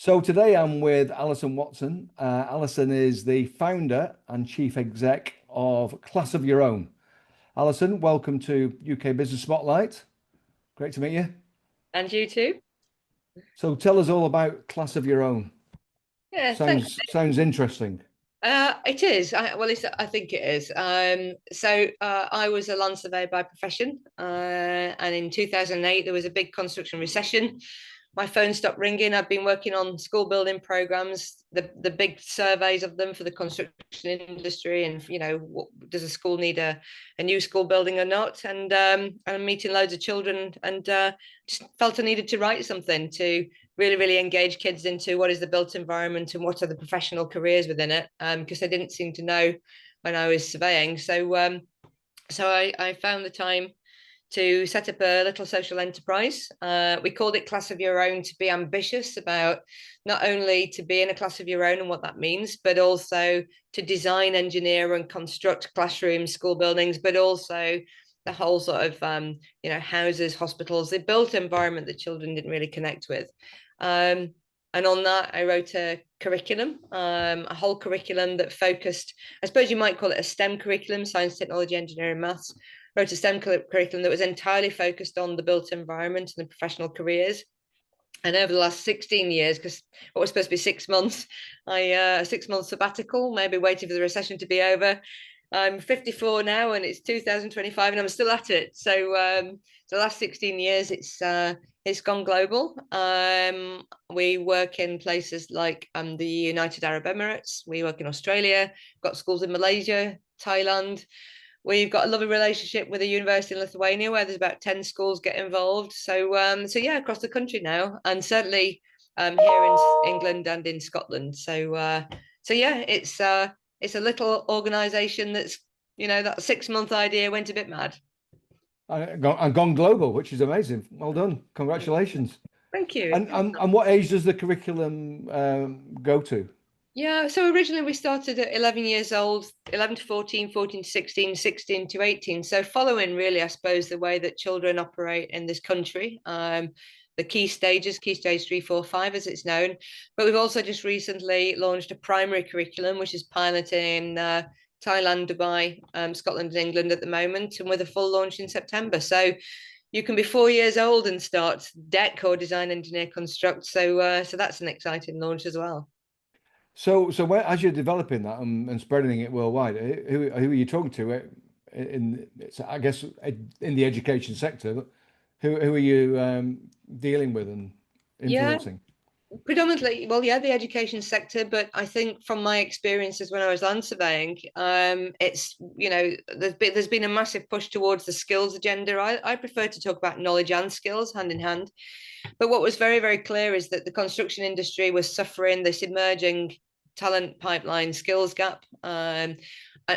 So today I'm with Alison Watson. Alison is the founder and chief exec of Class of Your Own. Alison, welcome to UK Business Spotlight. Great to meet you. And you too? So tell us all about Class of Your Own. Yeah, thanks. Sounds interesting. It is. I think it is. I was a land surveyor by profession, and in 2008 there was a big construction recession. My phone stopped ringing. I've been working on school building programs, the big surveys of them for the construction industry, and does a school need a new school building or not? And I'm meeting loads of children, and just felt I needed to write something to really engage kids into what is the built environment and what are the professional careers within it, because I didn't seem to know when I was surveying. So I found the time to set up a little social enterprise. We called it Class of Your Own to be ambitious about not only to be in a class of your own and what that means, but also to design, engineer and construct classrooms, school buildings, but also the whole sort of houses, hospitals, the built environment that children didn't really connect with. And on that, I wrote a curriculum, a whole curriculum that focused, I suppose you might call it a STEM curriculum, science, technology, engineering, maths. Wrote a STEM curriculum that was entirely focused on the built environment and the professional careers. And over the last 16 years, because what was supposed to be 6 months, a 6 month sabbatical, maybe waiting for the recession to be over. I'm 54 now and it's 2025 and I'm still at it. So the last 16 years, it's gone global. We work in places like the United Arab Emirates. We work in Australia, got schools in Malaysia, Thailand. We've got a lovely relationship with a university in Lithuania where there's about 10 schools get involved. So yeah, across the country now, and certainly here in England and in Scotland. So yeah, it's a little organisation that's, that 6 month idea went a bit mad. And gone global, which is amazing. Well done. Congratulations. Thank you. And what age does the curriculum go to? Yeah, so originally we started at 11 years old, 11 to 14, 14 to 16, 16 to 18. So following really, I suppose, the way that children operate in this country, the key stages, key stage 3, 4, 5, as it's known. But we've also just recently launched a primary curriculum, which is piloting Thailand, Dubai, Scotland and England at the moment, and with a full launch in September. So you can be 4 years old and start DEC or design, engineer, construct. So that's an exciting launch as well. So as you're developing that and spreading it worldwide, who are you talking to I guess in the education sector? Who are you dealing with and influencing? Yeah, predominantly, well, yeah, the education sector, but I think from my experiences when I was land surveying, it's, there's been a massive push towards the skills agenda. I prefer to talk about knowledge and skills hand in hand. But what was very clear is that the construction industry was suffering this emerging talent pipeline skills gap. And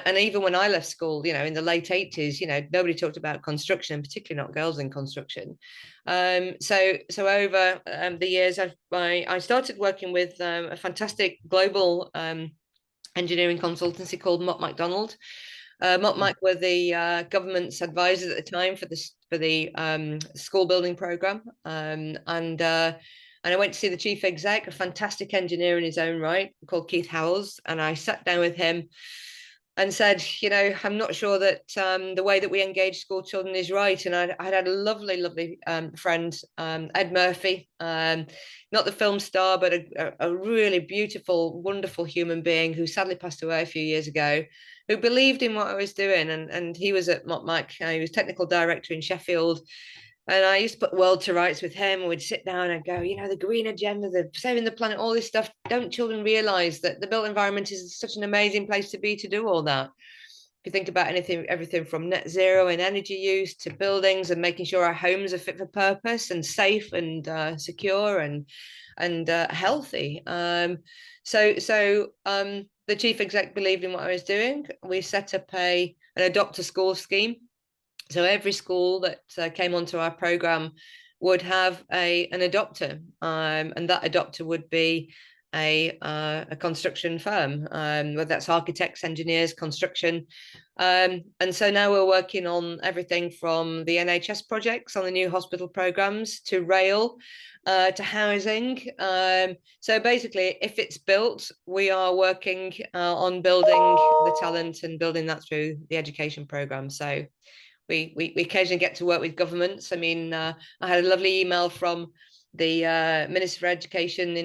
even when I left school, in the late 80s, nobody talked about construction, and particularly not girls in construction. So over the years, I started working with a fantastic global engineering consultancy called Mott MacDonald. Mott were the government's advisors at the time for the school building program, and I went to see the chief exec, a fantastic engineer in his own right, called Keith Howells, and I sat down with him and said, I'm not sure that the way that we engage school children is right. And I had a lovely friend, Ed Murphy, not the film star, but a really beautiful, wonderful human being who sadly passed away a few years ago, who believed in what I was doing. And he was at Mott Mac, he was technical director in Sheffield. And I used to put world to rights with him. We'd sit down and go, the green agenda, the saving the planet, all this stuff. Don't children realize that the built environment is such an amazing place to be to do all that? If you think about everything from net zero and energy use to buildings and making sure our homes are fit for purpose and safe and secure and healthy. So the chief exec believed in what I was doing. We set up an adopt a school scheme. So every school that came onto our program would have an adopter, and that adopter would be a construction firm, whether that's architects, engineers, construction. And so now we're working on everything from the NHS projects on the new hospital programs to rail, to housing. So basically, if it's built, we are working on building the talent and building that through the education program. So we occasionally get to work with governments. I mean, I had a lovely email from the Minister for Education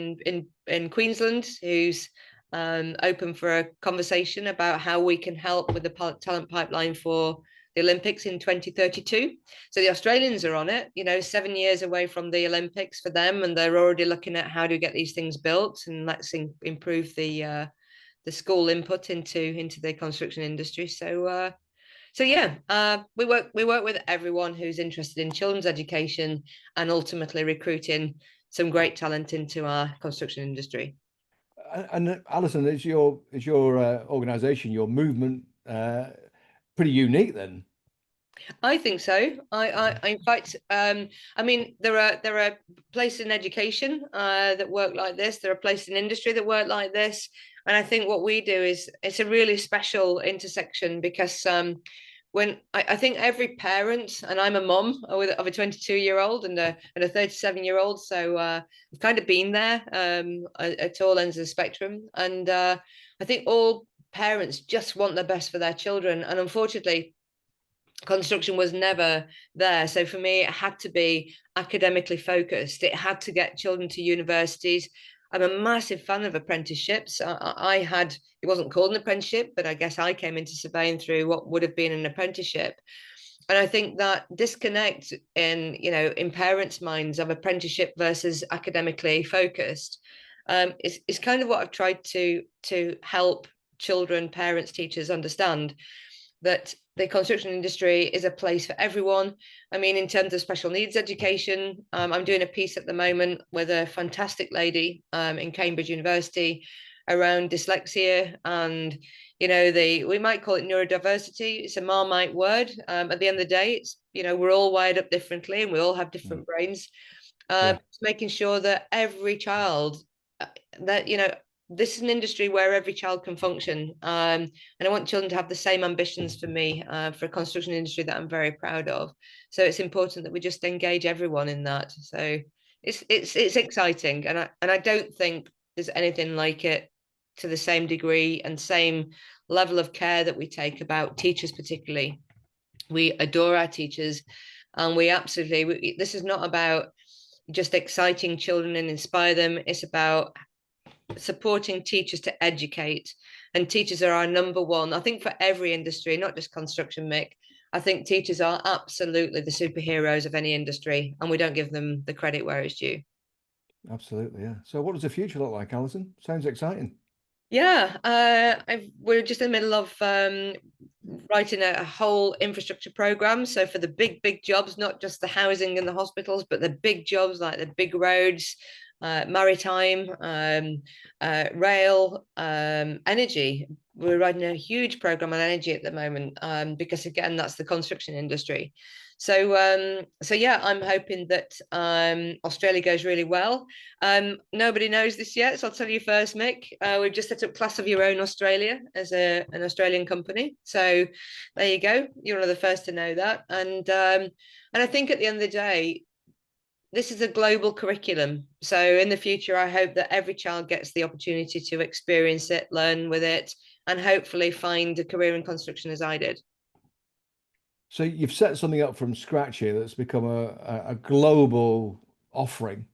in Queensland, who's open for a conversation about how we can help with the talent pipeline for the Olympics in 2032. So the Australians are on it, 7 years away from the Olympics for them, and they're already looking at how to get these things built, and let's improve the school input into the construction industry. So yeah, we work with everyone who's interested in children's education and ultimately recruiting some great talent into our construction industry. And Alison, is your organisation, your movement, pretty unique then? I think so. In fact, I mean, there are places in education that work like this. There are places in industry that work like this, and I think what we do is it's a really special intersection because when I think every parent, and I'm a mom of a 22-year-old and a 37-year-old, so I've kind of been there at all ends of the spectrum, and I think all parents just want the best for their children, and unfortunately construction was never there. So for me, it had to be academically focused. It had to get children to universities. I'm a massive fan of apprenticeships. I had, it wasn't called an apprenticeship, but I guess I came into surveying through what would have been an apprenticeship. And I think that disconnect in parents' minds of apprenticeship versus academically focused is kind of what I've tried to help children, parents, teachers understand, that the construction industry is a place for everyone. I mean, in terms of special needs education, I'm doing a piece at the moment with a fantastic lady in Cambridge University around dyslexia, and we might call it neurodiversity. It's a Marmite word. At the end of the day, it's we're all wired up differently and we all have different brains. Yeah, Making sure that every child, that this is an industry where every child can function, and I want children to have the same ambitions for me, for a construction industry that I'm very proud of. So it's important that we just engage everyone in that. So it's exciting, and I don't think there's anything like it to the same degree and same level of care that we take about teachers. Particularly, we adore our teachers, and this is not about just exciting children and inspire them. It's about supporting teachers to educate, and teachers are our number one, I think, for every industry, not just construction, Mick. I think teachers are absolutely the superheroes of any industry, and we don't give them the credit where it's due. absolutely. Yeah. So what does the future look like, Alison? Sounds exciting. Yeah, we're just in the middle of writing a whole infrastructure program. So for the big jobs, not just the housing and the hospitals, but the big jobs like the big roads, maritime, rail, energy. We're writing a huge program on energy at the moment, because again, that's the construction industry. So yeah, I'm hoping that Australia goes really well. Nobody knows this yet, so I'll tell you first, Mick. We've just set up Class of Your Own Australia as an Australian company. So there you go. You're one of the first to know that. And I think at the end of the day, this is a global curriculum. So in the future, I hope that every child gets the opportunity to experience it, learn with it, and hopefully find a career in construction as I did. So you've set something up from scratch here that's become a global offering,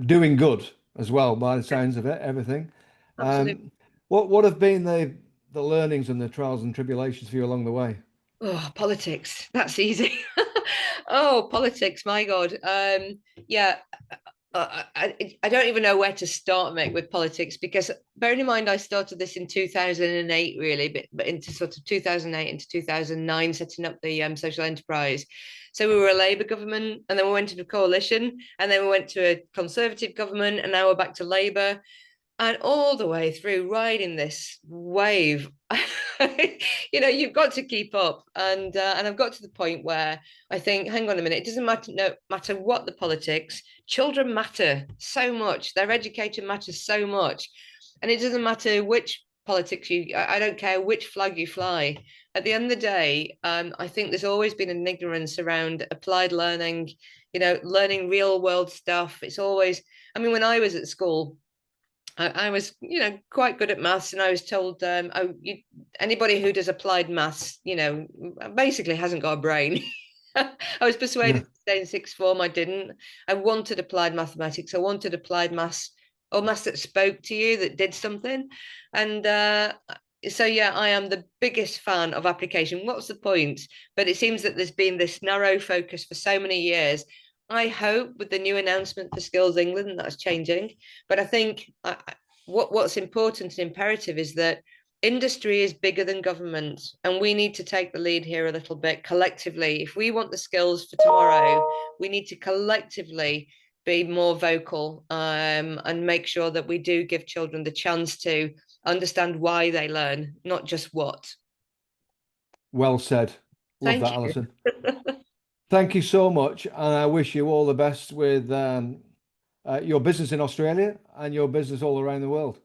doing good as well, by the sounds of it, everything. Absolutely. What have been the learnings and the trials and tribulations for you along the way? Oh, politics. That's easy. Oh, politics. My God. Yeah. I don't even know where to start, Mick, with politics, because bearing in mind I started this in 2008, really, but into sort of 2008 into 2009, setting up the social enterprise. So we were a Labour government, and then we went into a coalition, and then we went to a Conservative government, and now we're back to Labour. and all the way through riding this wave. You've got to keep up, and I've got to the point where I think, hang on a minute, it doesn't matter, no matter what the politics, children matter so much, their education matters so much, and it doesn't matter which politics I don't care which flag you fly. At the end of the day, I think there's always been an ignorance around applied learning, learning real world stuff. It's always, I mean, when I was at school, I was, quite good at maths, and I was told, anybody who does applied maths, basically hasn't got a brain. I was Yeah. persuaded to stay in sixth form. I didn't. I wanted applied mathematics. I wanted applied maths, or maths that spoke to you, that did something. And so, yeah, I am the biggest fan of application. What's the point? But it seems that there's been this narrow focus for so many years. I hope with the new announcement for Skills England that's changing. But I think what's important and imperative is that industry is bigger than government, and we need to take the lead here a little bit collectively. If we want the skills for tomorrow, we need to collectively be more vocal, and make sure that we do give children the chance to understand why they learn, not just what. Well said. Love that, Thank you. Alison. Thank you so much, and I wish you all the best with your business in Australia and your business all around the world.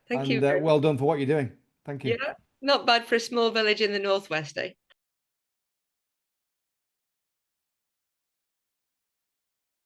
Thank And you very much. well done for what you're doing. Thank you. Yeah, not bad for a small village in the northwest, eh?